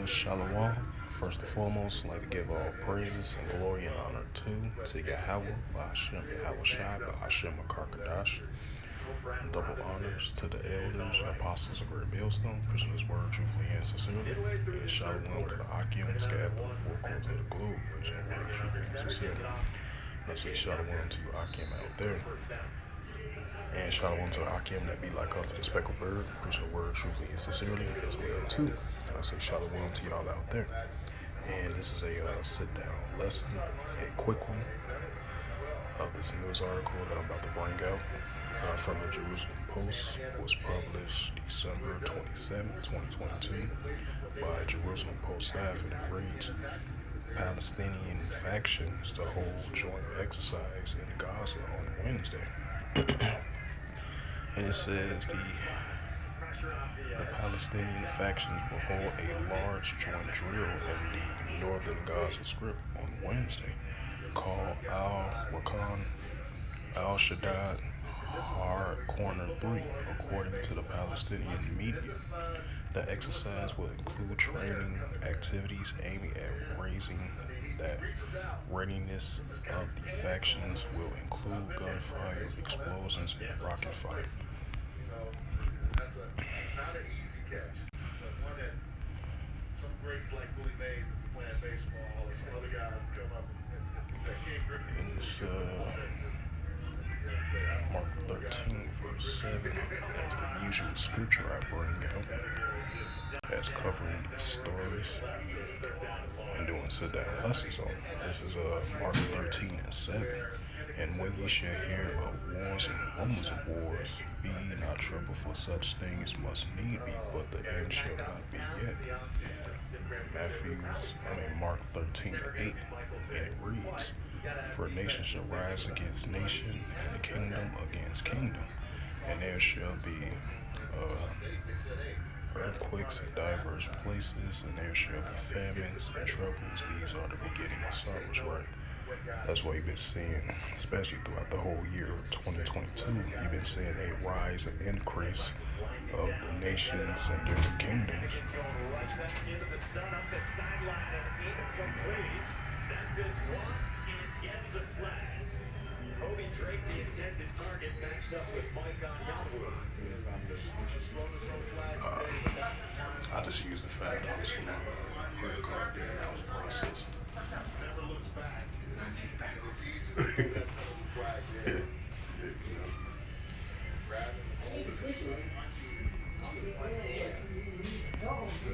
Shalom. First and foremost, I'd like to give all praises and glory and honor to Yahweh, Ba'ashem Yahweh Shai, Ba'ashem Akarkadash. Double honors to the elders and apostles of Great Millstone, preaching His word truthfully and sincerely. And shalom to the Akim, scattered through the four corners of the globe, preaching the word truthfully and sincerely. Let's say shalom to you Akim out there. And shalom to the Akim that be like unto the speckled bird, preaching the word truthfully and sincerely as well too. And I say shalom to y'all out there. And this is a sit-down lesson, a quick one of this news article that I'm about to bring out from the Jerusalem Post. Was published December 27, 2022 by Jerusalem Post staff, and it reads, Palestinian factions to hold joint exercise in Gaza on Wednesday. And it says the Palestinian factions will hold a large joint drill in the northern Gaza Strip on Wednesday, called Al-Wakan Al-Shaddad Hard Corner 3, according to the Palestinian media. The exercise will include training activities aiming at raising that readiness of the factions will include gunfire, explosions, and rocket fire. That's not an easy catch, but one that some greats like Willie Mays is playing baseball, and some other guys come up and King Griffey. And it's Mark 13, verse 7, as the usual scripture I bring out, as covering these stories and doing sit-down lessons on. This is Mark 13 and 7. And when ye shall hear of wars and rumors of wars, be ye not troubled, for such things must need be, but the end shall not be yet. Mark 13 and 8, and it reads, For nation shall rise against nation, and kingdom against kingdom, and there shall be earthquakes in diverse places, and there shall be famines and troubles. These are the beginning of sorrows, right? That's what you've been seeing, especially throughout the whole year of 2022. You've been seeing a rise and increase of the nations and different kingdoms. I just use the fact I was from a credit card thing and that was a process. Never looks back. It's easy to get that flag there. Grab and hold it.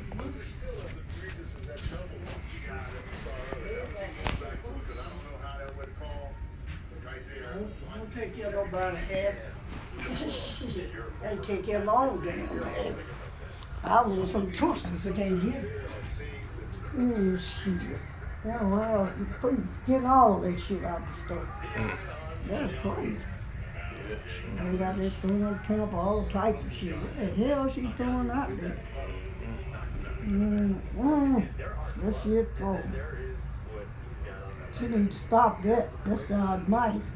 Because it's still as egregious as that double guy that we saw earlier. I'm going back to it because I don't know how that would call right there. Don't take your little brother head. They take your long damn head. I want some toasters I can't get. Shit. Yeah, well, please get all that shit out the store. That's crazy. They got this throwing camp, all type of shit. What the hell she throwing out there? That shit throwing. She need to stop that. That's not nice.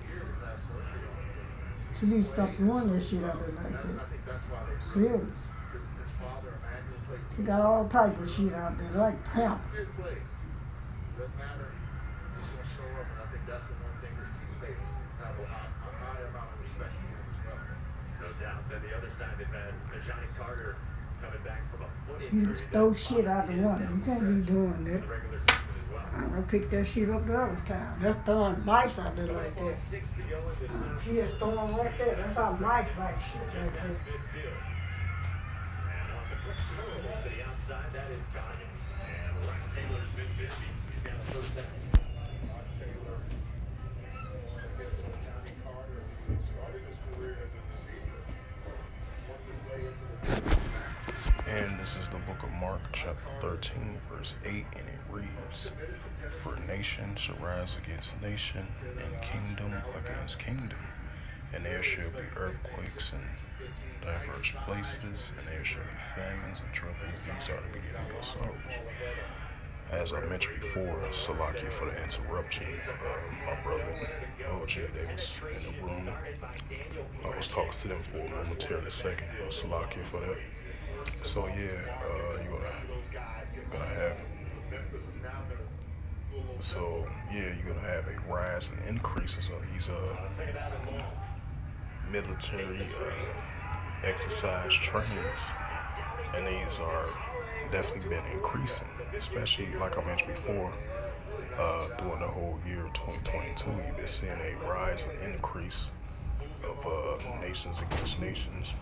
She needs to stop doing that shit out there like that. Serious. She got all type of shit out there, like pampers. Doesn't matter who's going to show up, and I think that's the one thing his teammates have a high amount of respect for him as well. No doubt. Then the other side, they've had Johnny Carter coming back from a foot You injury. just throw shit out the window. You can't be doing that. The regular season as well. I picked that shit up the other time. That's throwing mice out there like that. Six to go in this She just throwing right there. That's how mice like shit like that. midfield. And on the quick throw to the outside, that is Gagne. And Ryan Taylor's been busy. He's got a first down. Ryan Taylor against Johnny Carter, who started his career as a receiver, worked his way into the. And this is the book of Mark, chapter 13, verse 8, and it reads, For nation shall rise against nation, and kingdom against kingdom, and there shall be earthquakes in diverse places, and there shall be famines and troubles. These are the beginning of sorrows. As I mentioned before, Salakia for the interruption. My brother OJ, they was in the room. I was talking to them for a momentary second. Salakia for that. So yeah, you're gonna have you're gonna have a rise and increases of these military exercise trainings, and these are definitely been increasing, especially like I mentioned before. During the whole year of 2022, you've been seeing a rise and increase of nations against nations.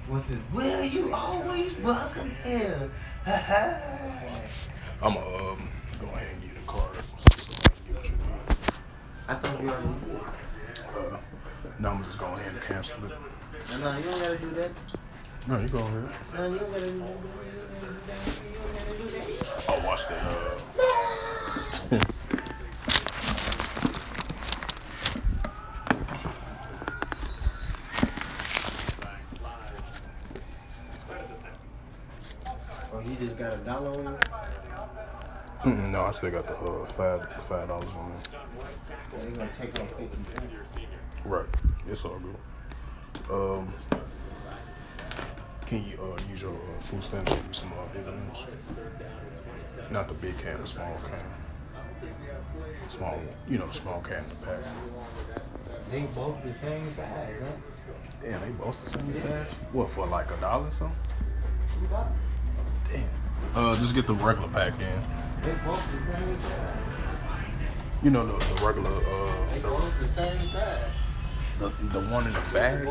What the? Well, you always welcome here. I'm gonna go ahead and give you the card so you can get what you need. I thought you already did. Now I'm just going ahead and cancel it. No, you don't gotta do that. No, you go ahead. No, you don't gotta do that. You don't gotta do that. Oh, watch the. Oh, he just got $1 on you? No, I still got the $5 on there. So they gonna take off 50 cents. Right, it's all good. Can you use your food stamps to use some M&Ms? Not the big can, the small can. Small, small can in the pack. They both the same size, huh? Damn, they both the same size. What, for like $1 or something? $2. Damn. Just get the regular pack then. They both the same size. You know the regular They both the same size. the one in the bag. Yeah,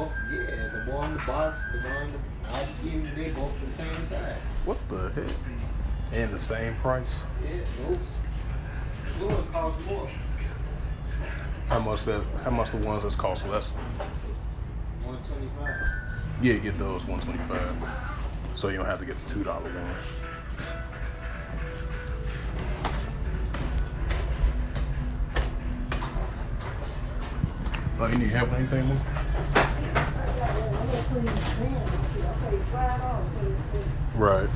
the one in the box, the one in the I give you, they both the same size. What the heck? And the same price? Yeah, those yours cost more. How much the ones that's cost less? 125. Yeah, get those $125. So you don't have to get the $2 ones. Oh, you need help with anything more? Right.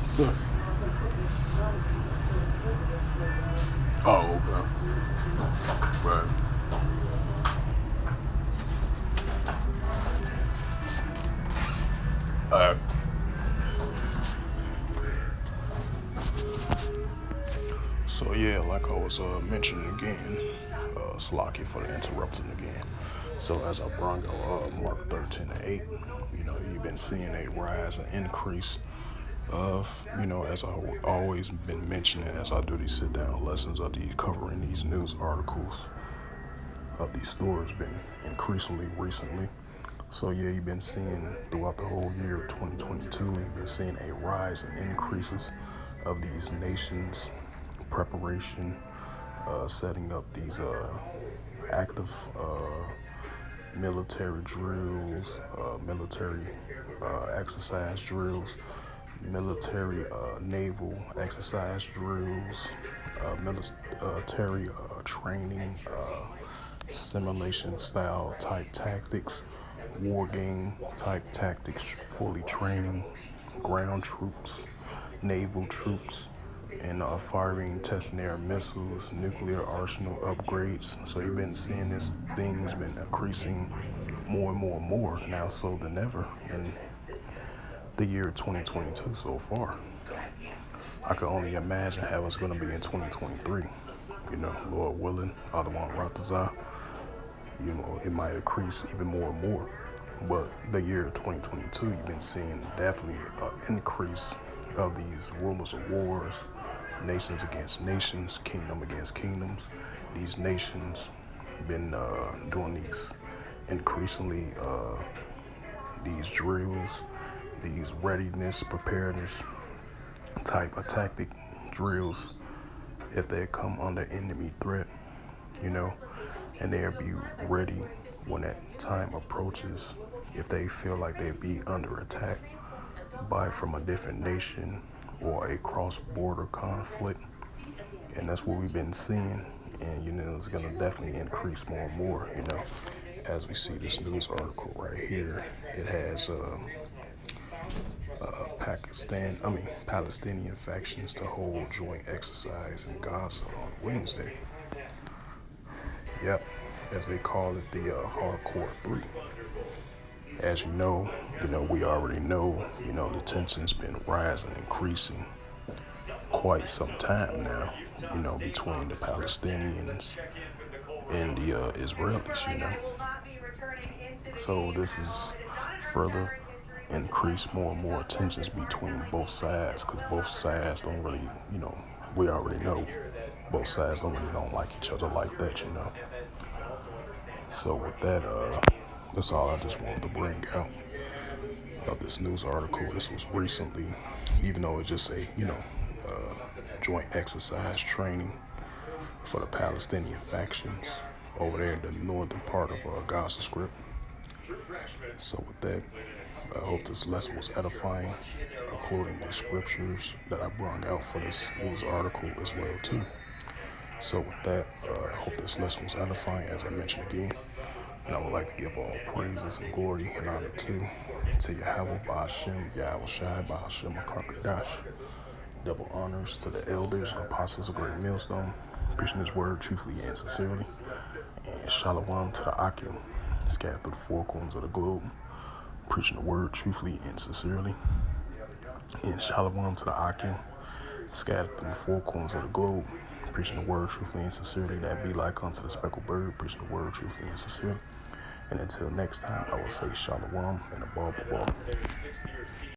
Oh, okay. Right. Alright. So yeah, like I was mentioning again, Slocky for the interrupting again. So as I brought up Mark 13:8, you've been seeing a rise and increase of, as I've always been mentioning as I do these sit down lessons of these covering these news articles of these stories been increasingly recently. So yeah, you've been seeing throughout the whole year of 2022, you've been seeing a rise and increases of these nations preparation, setting up these active military drills, military exercise drills, military naval exercise drills, military training, simulation style type tactics, war game type tactics, fully training ground troops, naval troops, and firing, testing their missiles, nuclear arsenal upgrades. So you've been seeing this thing's been increasing more and more and more now so than ever in the year 2022 so far. I can only imagine how it's going to be in 2023. Lord willing, Adawan Ratazah, it might increase even more and more. But the year 2022, you've been seeing definitely an increase of these rumors of wars, nations against nations, kingdom against kingdoms. These nations been doing these increasingly these drills, these readiness, preparedness type of tactic drills if they come under enemy threat, and they'll be ready when that time approaches if they feel like they'll be under attack from a different nation or a cross-border conflict. And that's what we've been seeing, and it's going to definitely increase more and more, as we see this news article right here. It has Palestinian factions to hold joint exercise in Gaza on Wednesday. Yep, as they call it, the Hardcore 3. As we already know, the tension's been rising, increasing quite some time now, between the Palestinians and the Israelis. So this is further increase more and more tensions between both sides, because both sides don't really, we already know both sides don't like each other like that. So with that, that's all I just wanted to bring out of this news article. This was recently, even though it's just a, joint exercise training for the Palestinian factions over there in the northern part of Gaza Strip. So with that, I hope this lesson was edifying, including the scriptures that I brought out for this news article as well too. So with that, I hope this lesson was edifying, as I mentioned again. And I would like to give all praises and glory and honor to Yahweh, Ba'ashem, Yahweh Shai, Ba'ashem, Akarkadash. Double honors to the elders and apostles of Great Millstone, preaching His word truthfully and sincerely. And shalom to the Akim, scattered through the four corners of the globe, preaching the word truthfully and sincerely. And shalom to the Akim, scattered through the four corners of the globe, preaching the word truthfully and sincerely. That be like unto the speckled bird, preaching the word truthfully and sincerely. And until next time, I will say shalom and a ball.